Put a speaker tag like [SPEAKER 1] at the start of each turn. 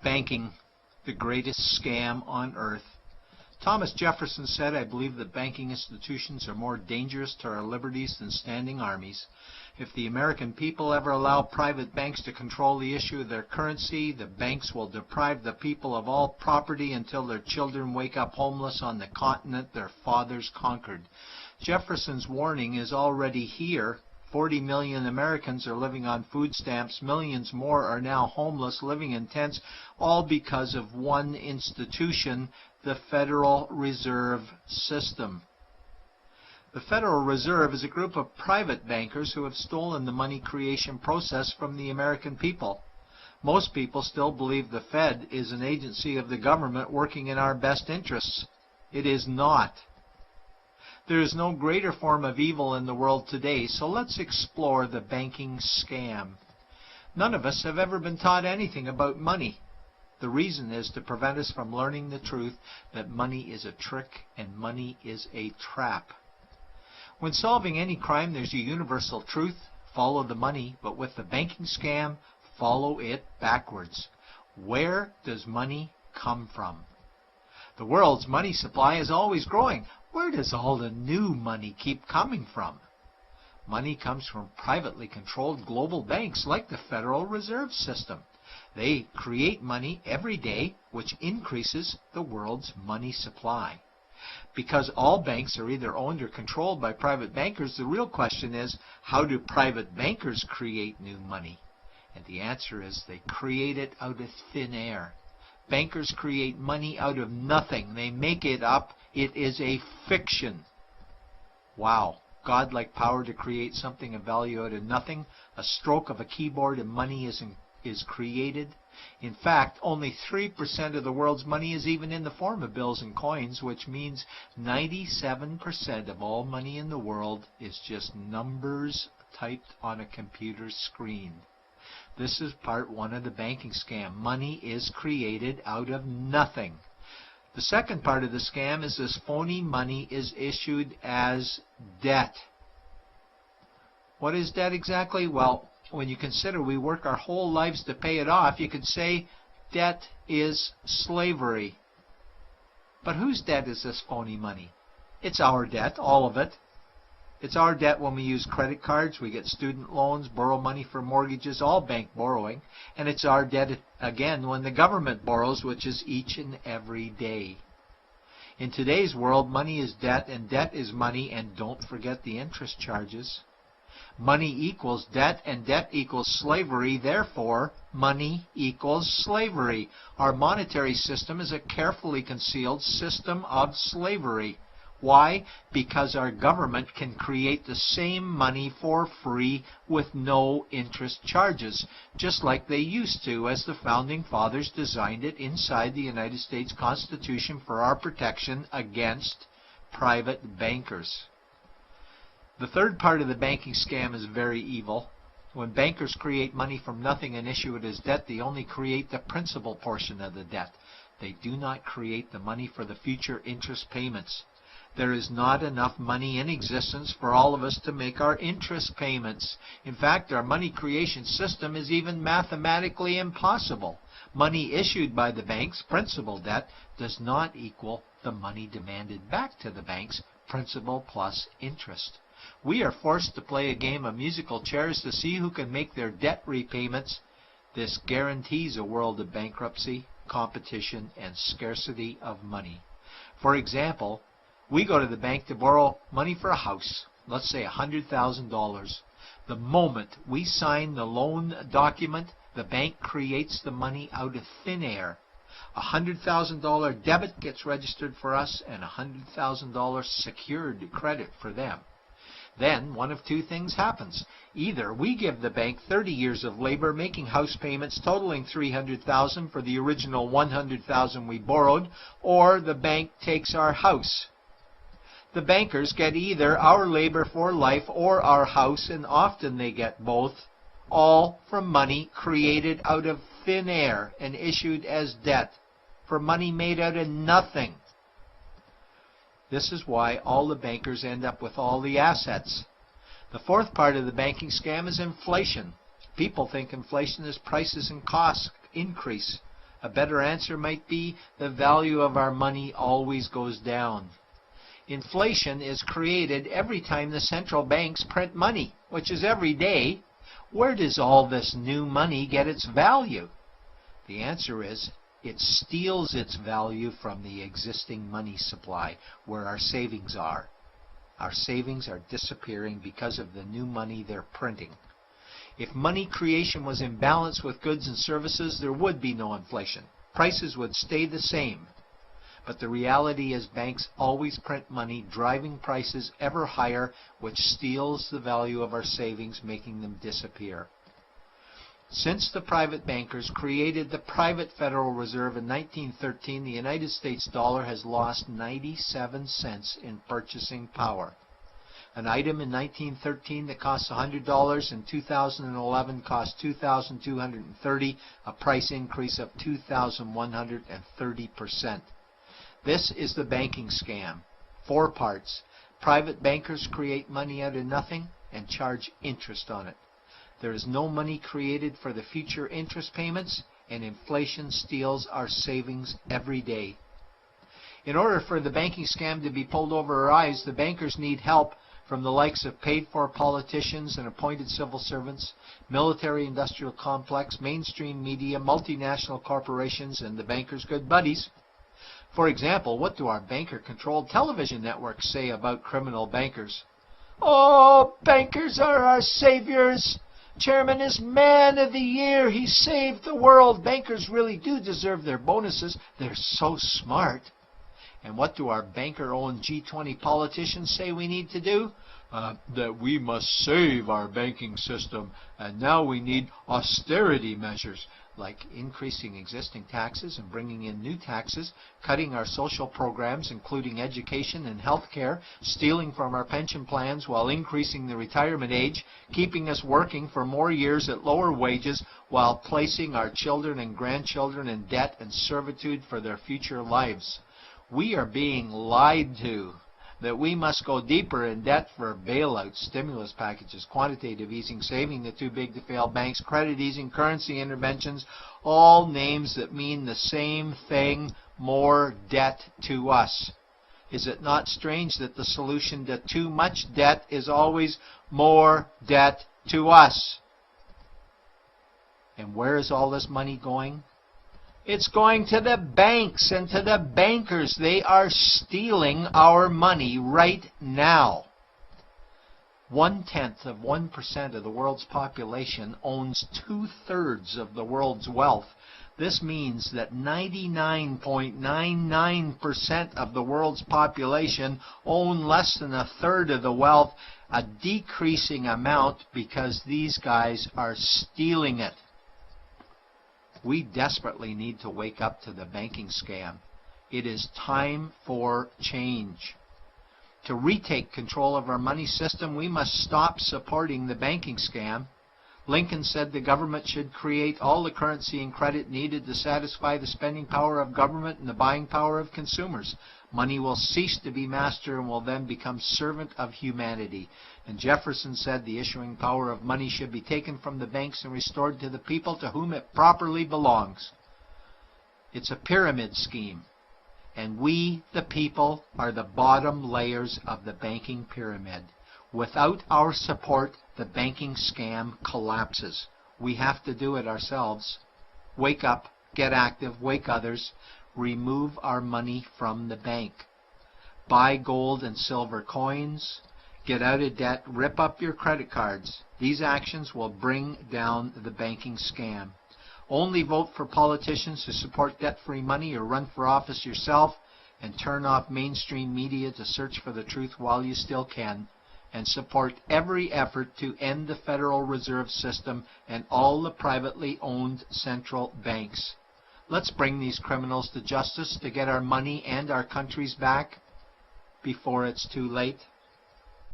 [SPEAKER 1] Banking, the greatest scam on earth. Thomas Jefferson said, "I believe that banking institutions are more dangerous to our liberties than standing armies. If the American people ever allow private banks to control the issue of their currency, the banks will deprive the people of all property until their children wake up homeless on the continent their fathers conquered." Jefferson's warning is already here. 40 million Americans are living on food stamps. Millions more are now homeless, living in tents, all because of one institution, the Federal Reserve System. The Federal Reserve is a group of private bankers who have stolen the money creation process from the American people. Most people still believe the Fed is an agency of the government working in our best interests. It is not. There is no greater form of evil in the world today, so let's explore the banking scam. None of us have ever been taught anything about money. The reason is to prevent us from learning the truth that money is a trick and money is a trap. When solving any crime, there's a universal truth: follow the money, but with the banking scam, follow it backwards. Where does money come from? The world's money supply is always growing. Where does all the new money keep coming from? Money comes from privately controlled global banks like the Federal Reserve System. They create money every day, which increases the world's money supply. Because all banks are either owned or controlled by private bankers, the real question is, how do private bankers create new money? And the answer is they create it out of thin air. Bankers create money out of nothing. They make it up. It is a fiction. Wow. Godlike power to create something of value out of nothing. A stroke of a keyboard and money is created. In fact, only 3% of the world's money is even in the form of bills and coins, which means 97% of all money in the world is just numbers typed on a computer screen. This is part one of the banking scam. Money is created out of nothing. The second part of the scam is this phony money is issued as debt. What is debt exactly? Well, when you consider we work our whole lives to pay it off, you could say debt is slavery. But whose debt is this phony money? It's our debt, all of it. It's our debt when we use credit cards, we get student loans, borrow money for mortgages, all bank borrowing. And it's our debt again when the government borrows, which is each and every day. In today's world, money is debt and debt is money, and don't forget the interest charges. Money equals debt and debt equals slavery, therefore money equals slavery. Our monetary system is a carefully concealed system of slavery. Why? Because our government can create the same money for free with no interest charges, just like they used to, as the Founding Fathers designed it inside the United States Constitution for our protection against private bankers. The third part of the banking scam is very evil. When bankers create money from nothing and issue it as debt, they only create the principal portion of the debt. They do not create the money for the future interest payments. There is not enough money in existence for all of us to make our interest payments. In fact, our money creation system is even mathematically impossible. Money issued by the banks, principal debt, does not equal the money demanded back to the banks, principal plus interest. We are forced to play a game of musical chairs to see who can make their debt repayments. This guarantees a world of bankruptcy, competition, and scarcity of money. For example, we go to the bank to borrow money for a house, let's say $100,000. The moment we sign the loan document, the bank creates the money out of thin air. A $100,000 debit gets registered for us and a $100,000 secured credit for them. Then one of two things happens. Either we give the bank 30 years of labor making house payments totaling $300,000 for the original $100,000 we borrowed, or the bank takes our house. The bankers get either our labor for life or our house, and often they get both, all from money created out of thin air and issued as debt, for money made out of nothing. This is why all the bankers end up with all the assets. The fourth part of the banking scam is inflation. People think inflation is prices and costs increase. A better answer might be the value of our money always goes down. Inflation is created every time the central banks print money, which is every day. Where does all this new money get its value? The answer is it steals its value from the existing money supply, where our savings are. Our savings are disappearing because of the new money they're printing. If money creation was in balance with goods and services, there would be no inflation. Prices would stay the same. But the reality is banks always print money, driving prices ever higher, which steals the value of our savings, making them disappear. Since the private bankers created the private Federal Reserve in 1913, the United States dollar has lost 97 cents in purchasing power. An item in 1913 that cost $100 in 2011 cost $2,230, a price increase of 2,130%. This is the banking scam. 4 parts. Private bankers create money out of nothing and charge interest on it. There is no money created for the future interest payments, and inflation steals our savings every day. In order for the banking scam to be pulled over our eyes, the bankers need help from the likes of paid-for politicians and appointed civil servants, military-industrial complex, mainstream media, multinational corporations, and the bankers' good buddies. For example, what do our banker-controlled television networks say about criminal bankers? Oh, bankers are our saviors. Chairman is man of the year. He saved the world. Bankers really do deserve their bonuses. They're so smart. And what do our banker-owned G20 politicians say we need to do? That we must save our banking system, and now we need austerity measures, like increasing existing taxes and bringing in new taxes, cutting our social programs, including education and health care, stealing from our pension plans while increasing the retirement age, keeping us working for more years at lower wages while placing our children and grandchildren in debt and servitude for their future lives. We are being lied to that we must go deeper in debt for bailouts, stimulus packages, quantitative easing, saving the too big to fail banks, credit easing, currency interventions, all names that mean the same thing, more debt to us. Is it not strange that the solution to too much debt is always more debt to us? And where is all this money going? It's going to the banks and to the bankers. They are stealing our money right now. 0.1% of the world's population owns 2/3 of the world's wealth. This means that 99.99% of the world's population own less than 1/3 of the wealth, a decreasing amount because these guys are stealing it. We desperately need to wake up to the banking scam. It is time for change. To retake control of our money system, we must stop supporting the banking scam. Lincoln said the government should create all the currency and credit needed to satisfy the spending power of government and the buying power of consumers. Money will cease to be master and will then become servant of humanity. And Jefferson said the issuing power of money should be taken from the banks and restored to the people to whom it properly belongs. It's a pyramid scheme, and we, the people, are the bottom layers of the banking pyramid. Without our support, the banking scam collapses. We have to do it ourselves. Wake up, get active, wake others. Remove our money from the bank. Buy gold and silver coins. Get out of debt. Rip up your credit cards. These actions will bring down the banking scam. Only vote for politicians who support debt-free money, or run for office yourself, and turn off mainstream media to search for the truth while you still can. And support every effort to end the Federal Reserve System and all the privately owned central banks. Let's bring these criminals to justice to get our money and our countries back before it's too late.